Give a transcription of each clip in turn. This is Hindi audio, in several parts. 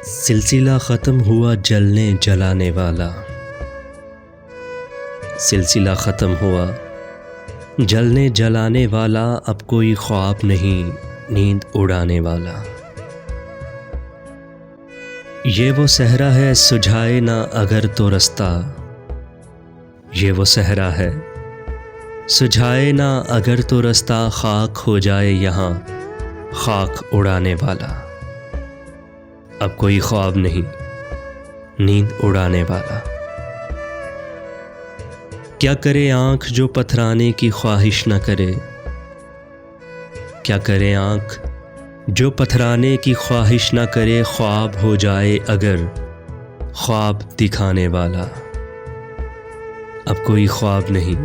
सिलसिला ख़त्म हुआ जलने जलाने वाला। सिलसिला ख़त्म हुआ जलने जलाने वाला। अब कोई ख्वाब नहीं नींद उड़ाने वाला। ये वो सहरा है सुझाए ना अगर तो रास्ता। ये वो सहरा है सुझाए ना अगर तो रास्ता। खाक हो जाए यहाँ खाक उड़ाने वाला। अब कोई ख्वाब नहीं नींद उड़ाने वाला। क्या करे आँख जो पथराने की ख्वाहिश न करे। क्या करे आँख जो पथराने की ख्वाहिश न करे। ख्वाब हो जाए अगर ख्वाब दिखाने वाला। अब कोई ख्वाब नहीं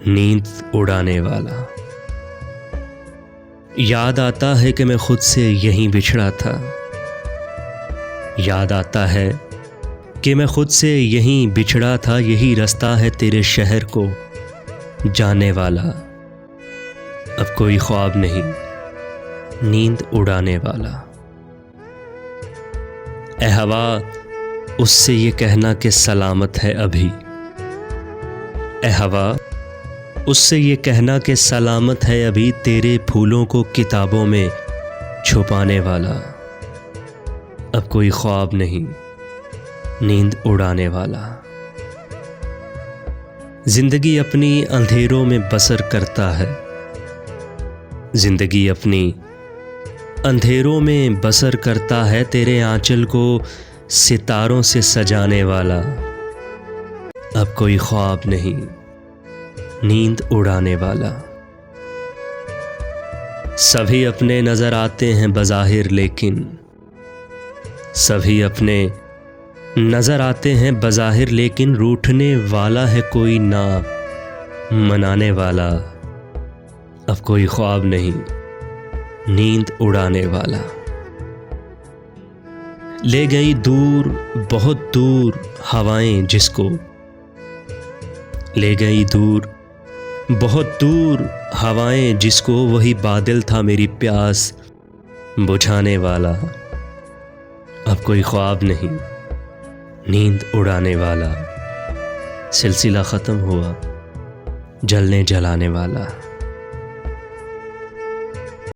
नींद उड़ाने वाला। याद आता है कि मैं खुद से यहीं बिछड़ा था। याद आता है कि मैं खुद से यहीं बिछड़ा था। यही रास्ता है तेरे शहर को जाने वाला। अब कोई ख्वाब नहीं नींद उड़ाने वाला। ए हवा उससे ये कहना कि सलामत है अभी। ए हवा उससे ये कहना कि सलामत है अभी। तेरे फूलों को किताबों में छुपाने वाला। अब कोई ख्वाब नहीं नींद उड़ाने वाला। जिंदगी अपनी अंधेरों में बसर करता है। जिंदगी अपनी अंधेरों में बसर करता है। तेरे आंचल को सितारों से सजाने वाला। अब कोई ख्वाब नहीं नींद उड़ाने वाला। सभी अपने नजर आते हैं बज़ाहिर लेकिन। सभी अपने नजर आते हैं बज़ाहिर लेकिन। रूठने वाला है कोई ना मनाने वाला। अब कोई ख्वाब नहीं नींद उड़ाने वाला। ले गई दूर बहुत दूर हवाएं जिसको। ले गई दूर बहुत दूर हवाएं जिसको। वही बादल था मेरी प्यास बुझाने वाला। अब कोई ख्वाब नहीं नींद उड़ाने वाला। सिलसिला ख़त्म हुआ जलने जलाने वाला।